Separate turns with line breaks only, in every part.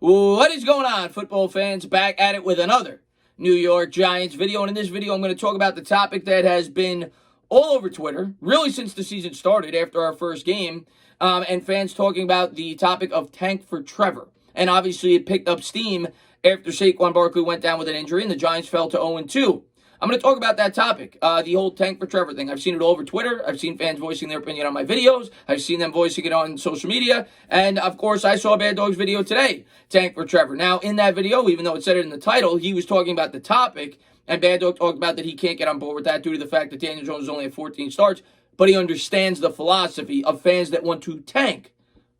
What is going on, football fans? Back at it with another New York Giants video. And in this video, I'm going to talk about the topic that has been all over Twitter, really since the season started after our first game, and fans talking about the topic of tank for Trevor. And obviously, it picked up steam after Saquon Barkley went down with an injury and the Giants fell to 0-2. I'm going to talk about that topic, the whole tank for Trevor thing. I've seen it all over Twitter. I've seen fans voicing their opinion on my videos. I've seen them voicing it on social media. And, of course, I saw Bad Dog's video today, tank for Trevor. Now, in that video, even though it said it in the title, he was talking about the topic, and Bad Dog talked about that he can't get on board with that due to the fact that Daniel Jones only had 14 starts, but he understands the philosophy of fans that want to tank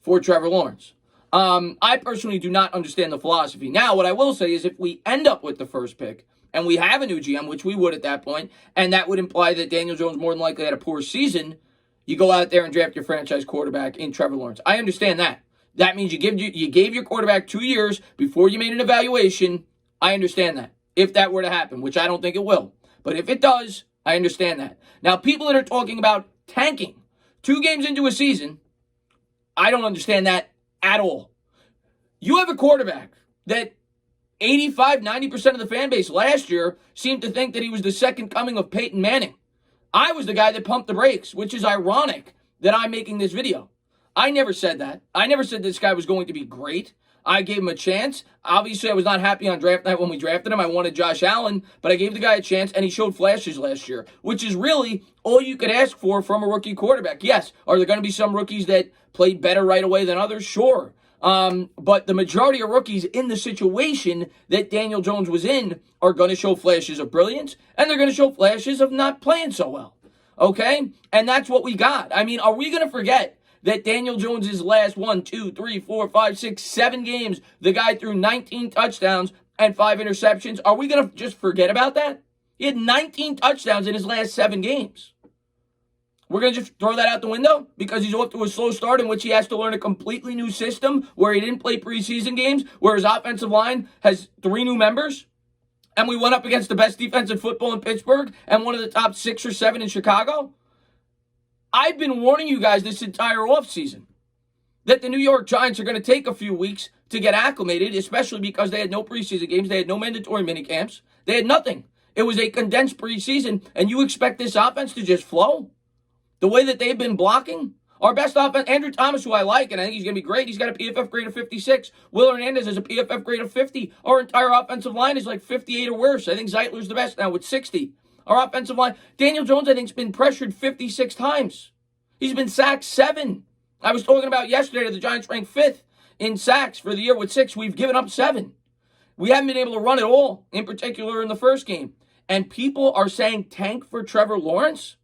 for Trevor Lawrence. I personally do not understand the philosophy. Now, what I will say is if we end up with the first pick, and we have a new GM, which we would at that point, and that would imply that Daniel Jones more than likely had a poor season, you go out there and draft your franchise quarterback in Trevor Lawrence. I understand that. That means you gave your quarterback 2 years before you made an evaluation. I understand that. If that were to happen, which I don't think it will. But if it does, I understand that. Now, people that are talking about tanking 2 games into a season, I don't understand that at all. You have a quarterback that 85, 90% of the fan base last year seemed to think that he was the second coming of Peyton Manning. I was the guy that pumped the brakes, which is ironic that I'm making this video. I never said that. I never said this guy was going to be great. I gave him a chance. Obviously, I was not happy on draft night when we drafted him. I wanted Josh Allen, but I gave the guy a chance, and he showed flashes last year, which is really all you could ask for from a rookie quarterback. Yes, are there going to be some rookies that played better right away than others? Sure. But the majority of rookies in the situation that Daniel Jones was in are going to show flashes of brilliance, and they're going to show flashes of not playing so well. Okay? And that's what we got. I mean, are we going to forget that Daniel Jones' last 1, 2, 3, 4, 5, 6, 7 games, the guy threw 19 touchdowns and 5 interceptions? Are we going to just forget about that? He had 19 touchdowns in his last 7 games. We're going to just throw that out the window because he's off to a slow start in which he has to learn a completely new system where he didn't play preseason games, where his offensive line has 3 new members, and we went up against the best defensive football in Pittsburgh and one of the top 6 or 7 in Chicago. I've been warning you guys this entire offseason that the New York Giants are going to take a few weeks to get acclimated, especially because they had no preseason games, they had no mandatory minicamps, they had nothing. It was a condensed preseason, and you expect this offense to just flow? The way that they've been blocking, our best offense, Andrew Thomas, who I like, and I think he's going to be great. He's got a PFF grade of 56. Will Hernandez has a PFF grade of 50. Our entire offensive line is like 58 or worse. I think Zeitler's the best now with 60. Our offensive line, Daniel Jones, I think, has been pressured 56 times. He's been sacked 7. I was talking about yesterday that the Giants ranked 5th in sacks for the year with 6. We've given up 7. We haven't been able to run at all, in particular in the first game. And people are saying tank for Trevor Lawrence?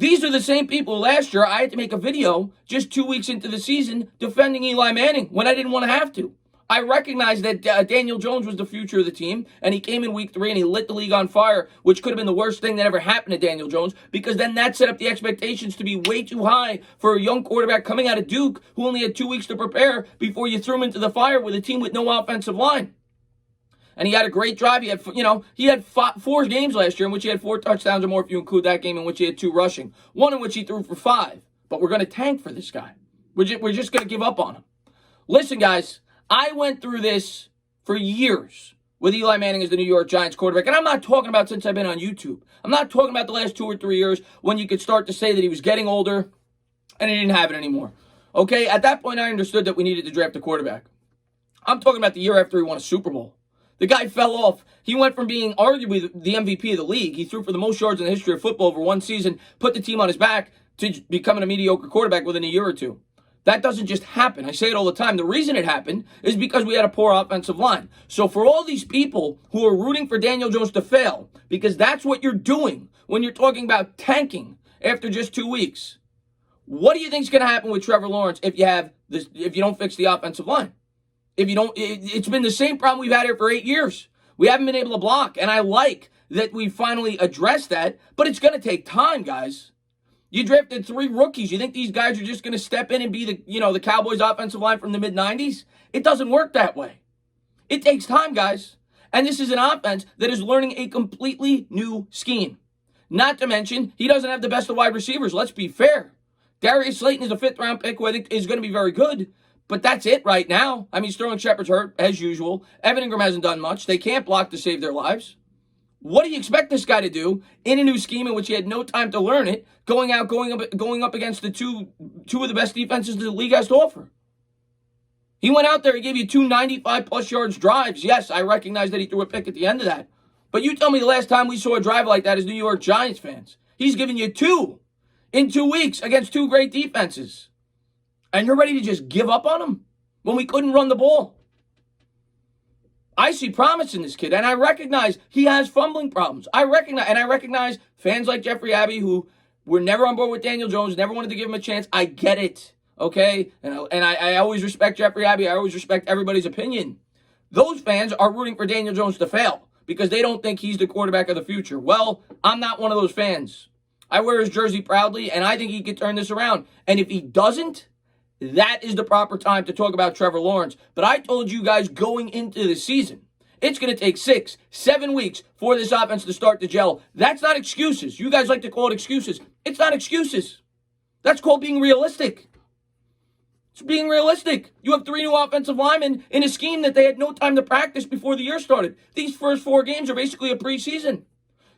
These are the same people last year I had to make a video just 2 weeks into the season defending Eli Manning when I didn't want to have to. I recognized that Daniel Jones was the future of the team, and he came in week 3 and he lit the league on fire, which could have been the worst thing that ever happened to Daniel Jones, because then that set up the expectations to be way too high for a young quarterback coming out of Duke who only had 2 weeks to prepare before you threw him into the fire with a team with no offensive line. And he had a great drive. He had 4 games last year in which he had 4 touchdowns or more if you include that game in which he had 2 rushing. 1 in which he threw for 5. But we're going to tank for this guy. We're just going to give up on him. Listen, guys, I went through this for years with Eli Manning as the New York Giants quarterback. And I'm not talking about since I've been on YouTube. I'm not talking about the last 2 or 3 years when you could start to say that he was getting older and he didn't have it anymore. Okay, at that point I understood that we needed to draft a quarterback. I'm talking about the year after he won a Super Bowl. The guy fell off. He went from being arguably the MVP of the league. He threw for the most yards in the history of football over 1 season, put the team on his back to becoming a mediocre quarterback within a year or 2. That doesn't just happen. I say it all the time. The reason it happened is because we had a poor offensive line. So for all these people who are rooting for Daniel Jones to fail, because that's what you're doing when you're talking about tanking after just 2 weeks, what do you think is going to happen with Trevor Lawrence if you don't fix the offensive line? It's been the same problem we've had here for 8 years. We haven't been able to block, and I like that we finally addressed that, but it's going to take time, guys. You drafted 3 rookies. You think these guys are just going to step in and be the Cowboys offensive line from the mid-90s? It doesn't work that way. It takes time, guys. And this is an offense that is learning a completely new scheme. Not to mention, he doesn't have the best of wide receivers. Let's be fair. Darius Slayton is a 5th-round pick who I think is going to be very good, But that's it right now. I mean, Sterling Shepard's hurt, as usual. Evan Ingram hasn't done much. They can't block to save their lives. What do you expect this guy to do in a new scheme in which he had no time to learn it, going up against the two of the best defenses the league has to offer? He went out there, he gave you 295-plus yards drives. Yes, I recognize that he threw a pick at the end of that. But you tell me the last time we saw a drive like that as New York Giants fans. He's giving you 2 in 2 weeks against 2 great defenses. And you're ready to just give up on him when we couldn't run the ball. I see promise in this kid, and I recognize he has fumbling problems. I recognize fans like Jeffrey Abbey who were never on board with Daniel Jones, never wanted to give him a chance. I get it, okay? And I always respect Jeffrey Abbey. I always respect everybody's opinion. Those fans are rooting for Daniel Jones to fail because they don't think he's the quarterback of the future. Well, I'm not one of those fans. I wear his jersey proudly, and I think he could turn this around. And if he doesn't, that is the proper time to talk about Trevor Lawrence. But I told you guys going into the season, it's going to take 6, 7 weeks for this offense to start to gel. That's not excuses. You guys like to call it excuses. It's not excuses. That's called being realistic. It's being realistic. You have 3 new offensive linemen in a scheme that they had no time to practice before the year started. These first 4 games are basically a preseason.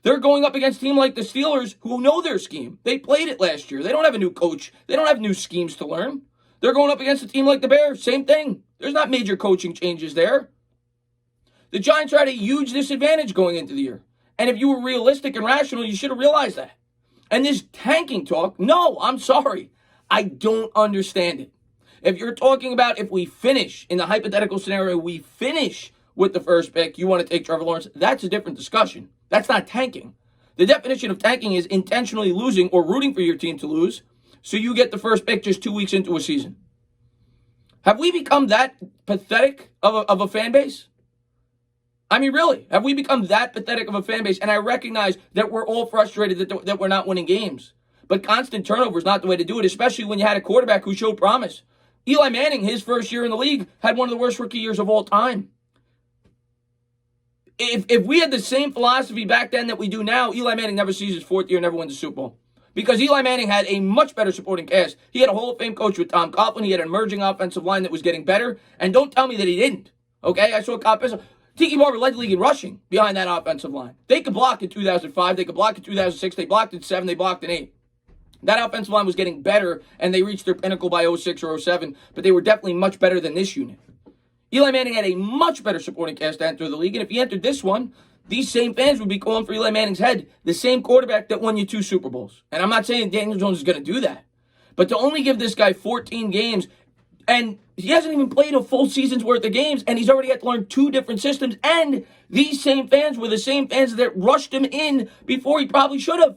They're going up against a team like the Steelers who know their scheme. They played it last year. They don't have a new coach. They don't have new schemes to learn. They're going up against a team like the Bears. Same thing. There's not major coaching changes there. The Giants are at a huge disadvantage going into the year. And if you were realistic and rational, you should have realized that. And this tanking talk, no, I'm sorry. I don't understand it. If you're talking about if we finish, in the hypothetical scenario, we finish with the first pick, you want to take Trevor Lawrence, that's a different discussion. That's not tanking. The definition of tanking is intentionally losing or rooting for your team to lose, so you get the first pick just 2 weeks into a season. Have we become that pathetic of a fan base? I mean, really, have we become that pathetic of a fan base? And I recognize that we're all frustrated that we're not winning games. But constant turnover is not the way to do it, especially when you had a quarterback who showed promise. Eli Manning, his first year in the league, had one of the worst rookie years of all time. If we had the same philosophy back then that we do now, Eli Manning never sees his 4th year, never wins a Super Bowl. Because Eli Manning had a much better supporting cast. He had a Hall of Fame coach with Tom Coughlin. He had an emerging offensive line that was getting better. And don't tell me that he didn't. Okay? I saw Tiki Barber led the league in rushing behind that offensive line. They could block in 2005. They could block in 2006. They blocked in 7. They blocked in 8. That offensive line was getting better, and they reached their pinnacle by 06 or 07. But they were definitely much better than this unit. Eli Manning had a much better supporting cast to enter the league. And if he entered this one, these same fans would be calling for Eli Manning's head, the same quarterback that won you 2 Super Bowls. And I'm not saying Daniel Jones is going to do that. But to only give this guy 14 games, and he hasn't even played a full season's worth of games, and he's already had to learn 2 different systems, and these same fans were the same fans that rushed him in before he probably should have.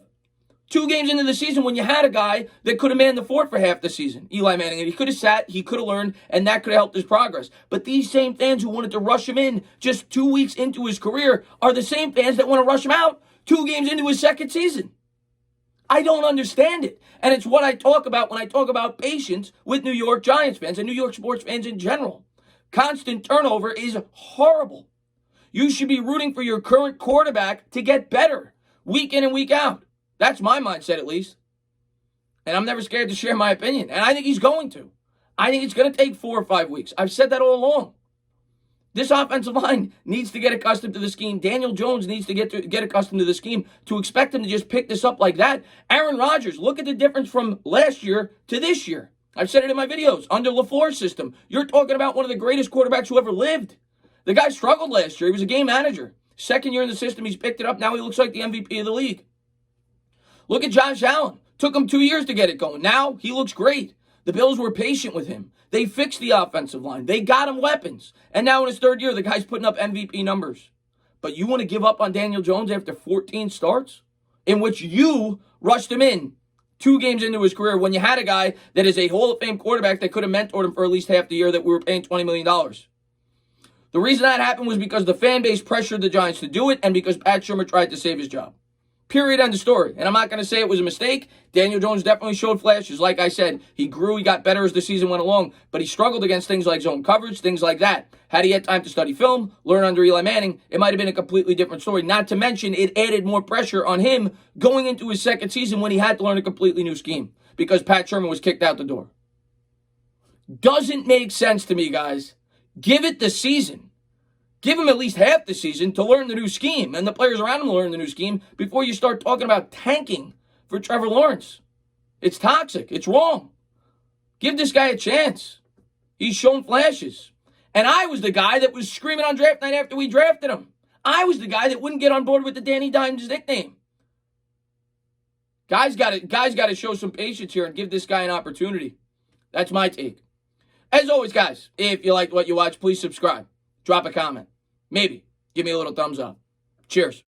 2 games into the season when you had a guy that could have manned the fort for half the season, Eli Manning, and he could have sat, he could have learned, and that could have helped his progress. But these same fans who wanted to rush him in just 2 weeks into his career are the same fans that want to rush him out 2 games into his second season. I don't understand it. And it's what I talk about when I talk about patience with New York Giants fans and New York sports fans in general. Constant turnover is horrible. You should be rooting for your current quarterback to get better week in and week out. That's my mindset, at least. And I'm never scared to share my opinion. And I think he's going to. I think it's going to take 4 or 5 weeks. I've said that all along. This offensive line needs to get accustomed to the scheme. Daniel Jones needs to get accustomed to the scheme. To expect him to just pick this up like that. Aaron Rodgers, look at the difference from last year to this year. I've said it in my videos. Under LaFleur's system, you're talking about one of the greatest quarterbacks who ever lived. The guy struggled last year. He was a game manager. Second year in the system, he's picked it up. Now he looks like the MVP of the league. Look at Josh Allen. Took him 2 years to get it going. Now he looks great. The Bills were patient with him. They fixed the offensive line. They got him weapons. And now in his 3rd year, the guy's putting up MVP numbers. But you want to give up on Daniel Jones after 14 starts? In which you rushed him in 2 games into his career when you had a guy that is a Hall of Fame quarterback that could have mentored him for at least half the year that we were paying $20 million. The reason that happened was because the fan base pressured the Giants to do it and because Pat Shurmur tried to save his job. Period, end of story. And I'm not going to say it was a mistake. Daniel Jones definitely showed flashes. Like I said, he grew, he got better as the season went along, but he struggled against things like zone coverage, things like that. Had he had time to study film, learn under Eli Manning, it might have been a completely different story. Not to mention, it added more pressure on him going into his second season when he had to learn a completely new scheme because Pat Shurmur was kicked out the door. Doesn't make sense to me, guys. Give it the season. Give him at least half the season to learn the new scheme and the players around him to learn the new scheme before you start talking about tanking for Trevor Lawrence. It's toxic. It's wrong. Give this guy a chance. He's shown flashes. And I was the guy that was screaming on draft night after we drafted him. I was the guy that wouldn't get on board with the Danny Dimes nickname. Guys got to show some patience here and give this guy an opportunity. That's my take. As always, guys, if you liked what you watched, please subscribe. Drop a comment. Maybe give me a little thumbs up. Cheers.